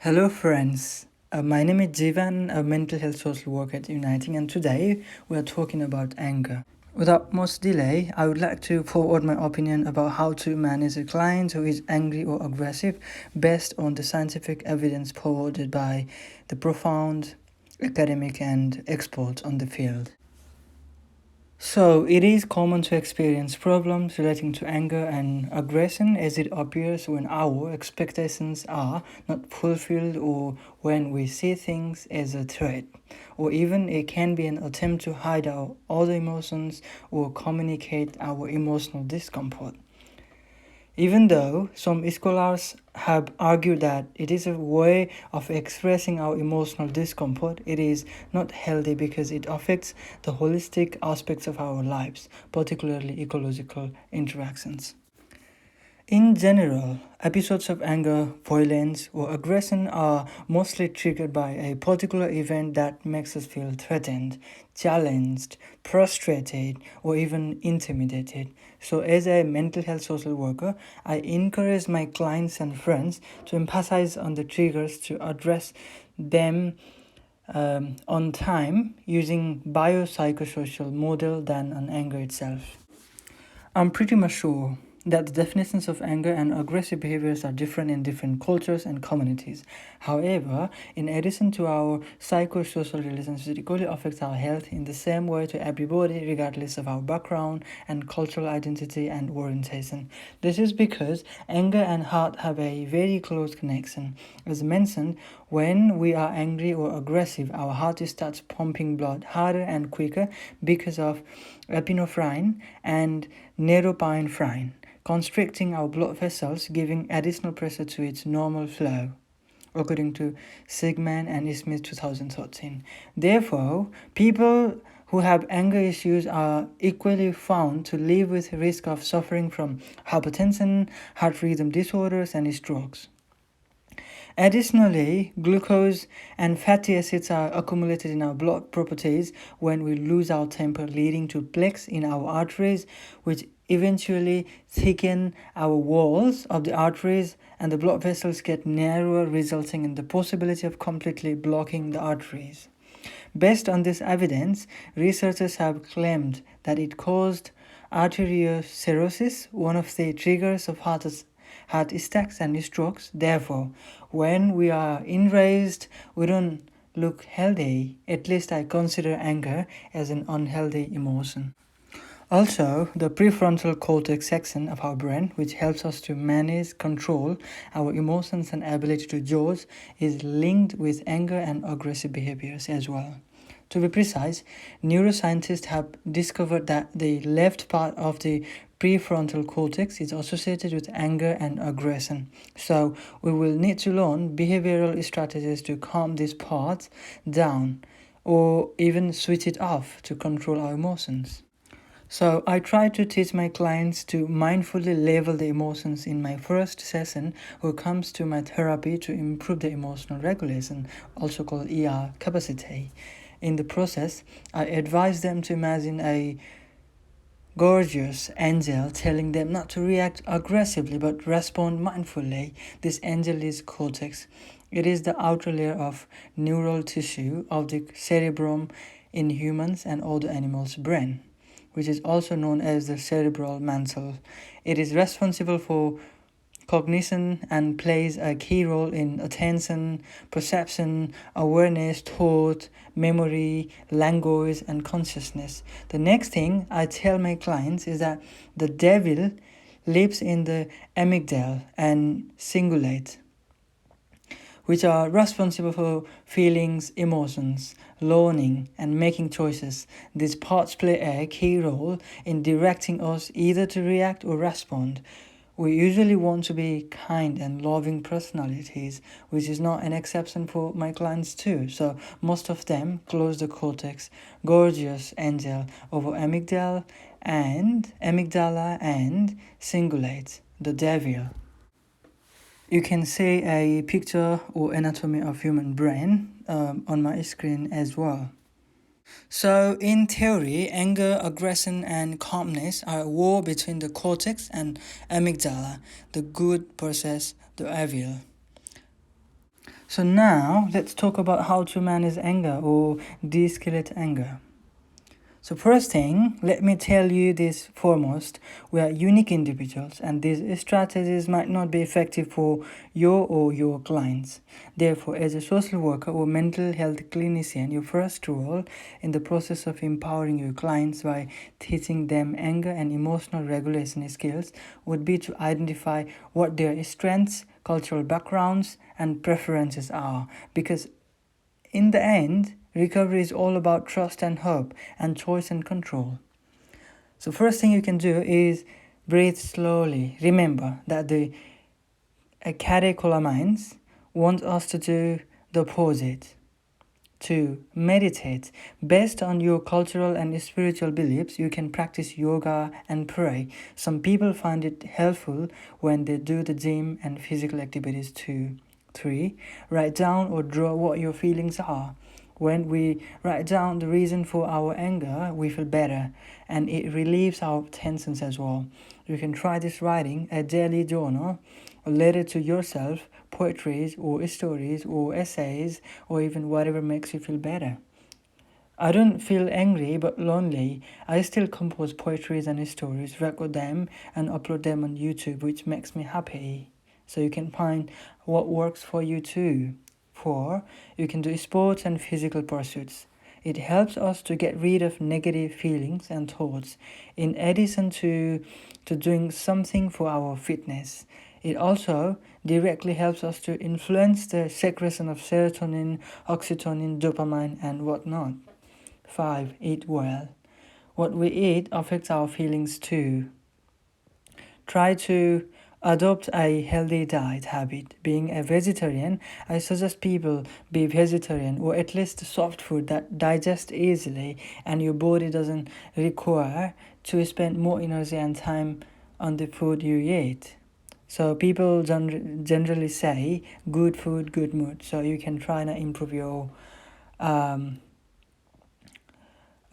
Hello, friends. My name is Jivan, a mental health social worker at Uniting, and today we are talking about anger. Without much delay, I would like to forward my opinion about how to manage a client who is angry or aggressive based on the scientific evidence provided by the profound academic and experts on the field. So, it is common to experience problems relating to anger and aggression as it appears when our expectations are not fulfilled or when we see things as a threat. Or even it can be an attempt to hide our other emotions or communicate our emotional discomfort. Even though some scholars have argued that it is a way of expressing our emotional discomfort, it is not healthy because it affects the holistic aspects of our lives, particularly ecological interactions. In general, episodes of anger, violence, or aggression are mostly triggered by a particular event that makes us feel threatened, challenged, frustrated, or even intimidated. So, as a mental health social worker, I encourage my clients and friends to emphasize on the triggers to address them on time using biopsychosocial model than on anger itself. I'm pretty much sure that the definitions of anger and aggressive behaviors are different in different cultures and communities. However, in addition to our psychosocial relations, it equally affects our health in the same way to everybody, regardless of our background and cultural identity and orientation. This is because anger and heart have a very close connection. As mentioned, when we are angry or aggressive, our heart starts pumping blood harder and quicker because of epinephrine and norepinephrine, constricting our blood vessels, giving additional pressure to its normal flow, according to Sigman and Smith 2013. Therefore, people who have anger issues are equally found to live with risk of suffering from hypertension, heart rhythm disorders, and strokes. Additionally, glucose and fatty acids are accumulated in our blood properties when we lose our temper, leading to plaques in our arteries, which eventually thicken our walls of the arteries, and the blood vessels get narrower, resulting in the possibility of completely blocking the arteries. Based on this evidence, researchers have claimed that it caused arteriosclerosis, one of the triggers of heart attacks and strokes. Therefore, when we are enraged, we don't look healthy. At least I consider anger as an unhealthy emotion. Also, the prefrontal cortex section of our brain, which helps us to manage, control our emotions and ability to judge, is linked with anger and aggressive behaviors as well. To be precise, neuroscientists have discovered that the left part of the prefrontal cortex is associated with anger and aggression. So, we will need to learn behavioral strategies to calm these parts down or even switch it off to control our emotions. So I try to teach my clients to mindfully label the emotions in my first session who comes to my therapy to improve the emotional regulation, also called ER capacity. In the process, I advise them to imagine a gorgeous angel telling them not to react aggressively but respond mindfully. This angel is cortex. It is the outer layer of neural tissue of the cerebrum in humans and other animals' brain, which is also known as the cerebral mantle. It is responsible for cognition and plays a key role in attention, perception, awareness, thought, memory, language, and consciousness. The next thing I tell my clients is that the devil lives in the amygdala and cingulate, which are responsible for feelings, emotions, learning, and making choices. These parts play a key role in directing us either to react or respond. We usually want to be kind and loving personalities, which is not an exception for my clients too. So most of them close the cortex, gorgeous angel, over amygdala and cingulate, the devil. You can see a picture or anatomy of human brain on my screen as well. So, in theory, anger, aggression, and calmness are a war between the cortex and amygdala, the good versus the evil. So now let's talk about how to manage anger or de-escalate anger. So first thing, let me tell you this foremost, we are unique individuals and these strategies might not be effective for you or your clients. Therefore, as a social worker or mental health clinician, your first role in the process of empowering your clients by teaching them anger and emotional regulation skills would be to identify what their strengths, cultural backgrounds, and preferences are. Because in the end, recovery is all about trust and hope and choice and control. So first thing you can do is breathe slowly. Remember that the catecholamines want us to do the opposite. To meditate. Based on your cultural and spiritual beliefs, you can practice yoga and pray. Some people find it helpful when they do the gym and physical activities too. 3. Write down or draw what your feelings are. When we write down the reason for our anger, we feel better and it relieves our tensions as well. You can try this writing a daily journal, a letter to yourself, poetry or stories or essays or even whatever makes you feel better. I don't feel angry but lonely. I still compose poetries and stories, record them and upload them on YouTube, which makes me happy. So you can find what works for you too. 4. You can do sports and physical pursuits. It helps us to get rid of negative feelings and thoughts, in addition to doing something for our fitness. It also directly helps us to influence the secretion of serotonin, oxytocin, dopamine, and whatnot. 5. Eat well. What we eat affects our feelings too. Try to adopt a healthy diet habit. Being a vegetarian, I suggest people be vegetarian or at least soft food that digest easily and your body doesn't require to spend more energy and time on the food you eat. So people generally say good food, good mood. So you can try to improve um,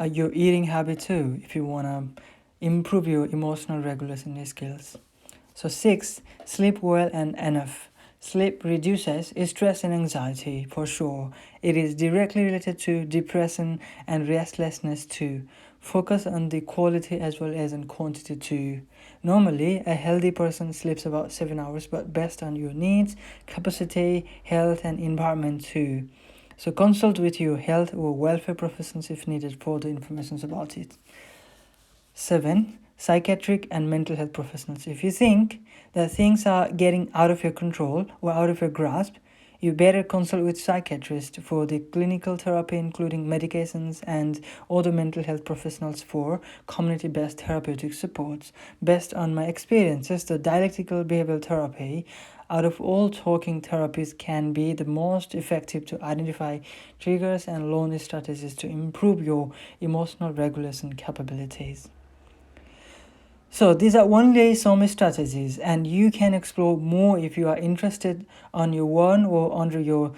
your eating habit too if you want to improve your emotional regulation skills. So 6, sleep well and enough. Sleep reduces stress and anxiety for sure. It is directly related to depression and restlessness too. Focus on the quality as well as on quantity too. Normally, a healthy person sleeps about 7 hours, but based on your needs, capacity, health, and environment too. So consult with your health or welfare professionals if needed for the information about it. 7. Psychiatric and mental health professionals. If you think that things are getting out of your control or out of your grasp, you better consult with psychiatrists for the clinical therapy, including medications, and other mental health professionals for community-based therapeutic supports. Based on my experiences, the dialectical behavioral therapy out of all talking therapies can be the most effective to identify triggers and learn strategies to improve your emotional regulation capabilities. So these are only some strategies and you can explore more if you are interested on your own or under your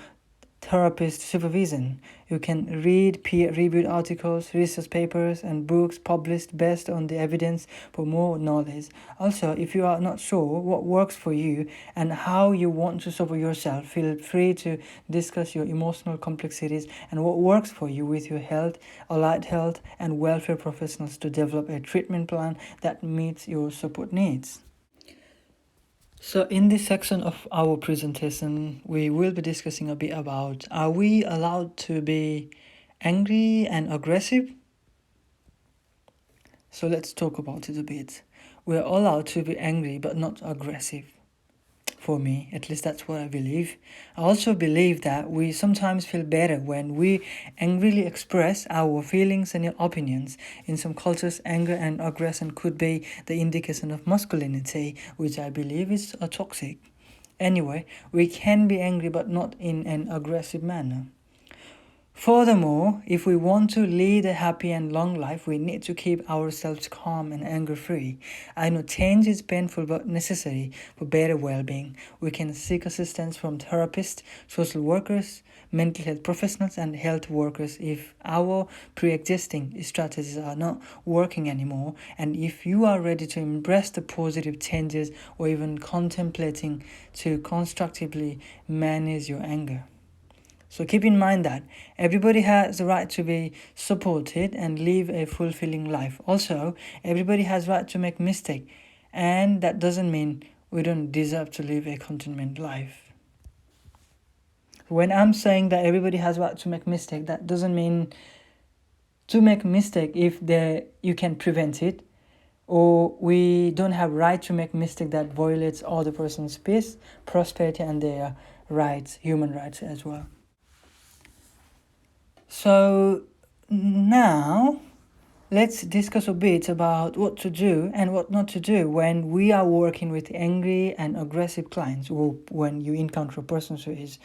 therapist supervision. You can read peer-reviewed articles, research papers, and books published based on the evidence for more knowledge. Also, if you are not sure what works for you and how you want to support yourself, feel free to discuss your emotional complexities and what works for you with your health, allied health, and welfare professionals to develop a treatment plan that meets your support needs. So in this section of our presentation, we will be discussing a bit about, are we allowed to be angry and aggressive? So let's talk about it a bit. We're allowed to be angry but not aggressive. For me, at least that's what I believe. I also believe that we sometimes feel better when we angrily express our feelings and opinions. In some cultures, anger and aggression could be the indication of masculinity, which I believe is toxic. Anyway, we can be angry but not in an aggressive manner. Furthermore, if we want to lead a happy and long life, we need to keep ourselves calm and anger-free. I know change is painful but necessary for better well-being. We can seek assistance from therapists, social workers, mental health professionals, and health workers if our pre-existing strategies are not working anymore, and if you are ready to embrace the positive changes or even contemplating to constructively manage your anger. So keep in mind that everybody has the right to be supported and live a fulfilling life. Also, everybody has right to make mistake, and that doesn't mean we don't deserve to live a contentment life. When I'm saying that everybody has right to make mistake, that doesn't mean to make mistake if you can prevent it, or we don't have right to make mistake that violates other person's peace, prosperity, and their rights, human rights as well. So now let's discuss a bit about what to do and what not to do when we are working with angry and aggressive clients, or when you encounter a person who is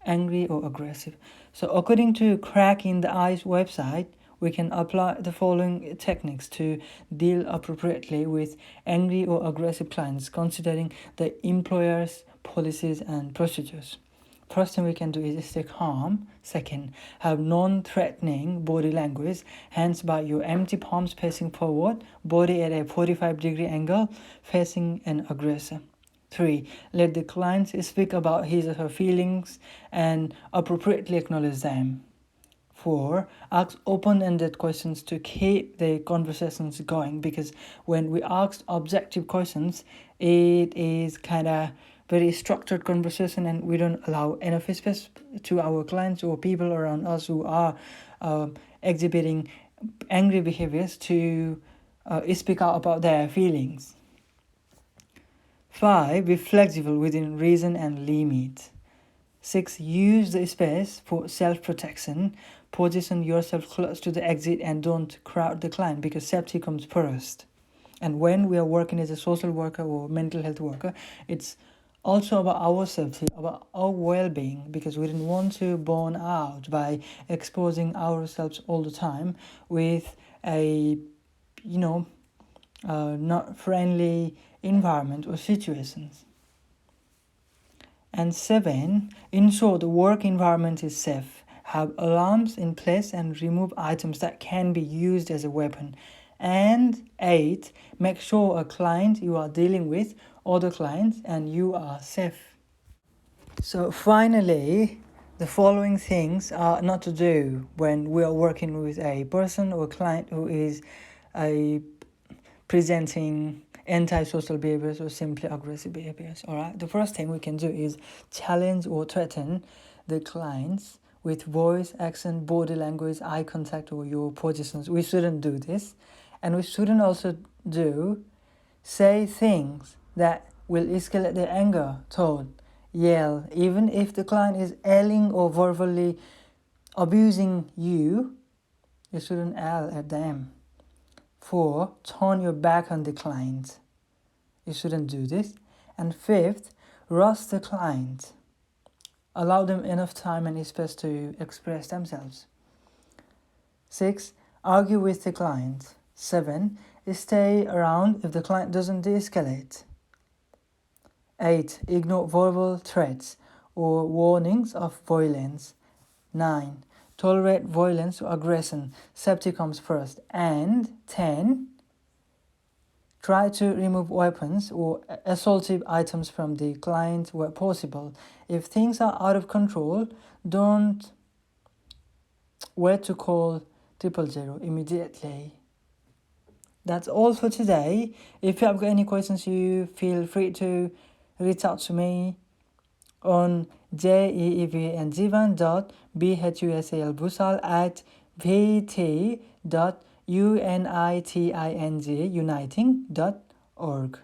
angry or aggressive. So according to Crack in the Eyes website, we can apply the following techniques to deal appropriately with angry or aggressive clients, considering the employer's policies and procedures. First thing we can do is stay calm. Second, have non-threatening body language, hands by your empty palms facing forward, body at a 45-degree angle, facing an aggressor. 3. Let the client speak about his or her feelings and appropriately acknowledge them. 4. Ask open-ended questions to keep the conversations going, because when we ask objective questions, it is kind of very structured conversation, and we don't allow enough space to our clients or people around us who are exhibiting angry behaviors to speak out about their feelings. 5. Be flexible within reason and limit. 6. Use the space for self-protection. Position yourself close to the exit and don't crowd the client, because safety comes first. And when we are working as a social worker or mental health worker, it's also about our safety, about our well-being, because we didn't want to burn out by exposing ourselves all the time with a not friendly environment or situations. And 7, ensure the work environment is safe. Have alarms in place and remove items that can be used as a weapon. And 8, make sure a client you are dealing with, other clients, and you are safe. So finally, the following things are not to do when we are working with a person or client who is presenting antisocial behaviors or simply aggressive behaviors. All right. The first thing we can do is challenge or threaten the clients with voice, accent, body language, eye contact, or your positions. We shouldn't do this, and we shouldn't also say things that will escalate their anger, tone, yell. Even if the client is yelling or verbally abusing you, you shouldn't yell at them. 4, turn your back on the client. You shouldn't do this. And 5th, rush the client. Allow them enough time and space to express themselves. 6, argue with the client. 7, stay around if the client doesn't de-escalate. 8, ignore verbal threats or warnings of violence. 9, tolerate violence or aggression. Safety comes first. And 10, try to remove weapons or assaultive items from the client where possible. If things are out of control, don't wait to call 000 immediately. That's all for today. If you have got any questions, you feel free to reach out to me on jeevanbhusalbusal@vt.uniting.org.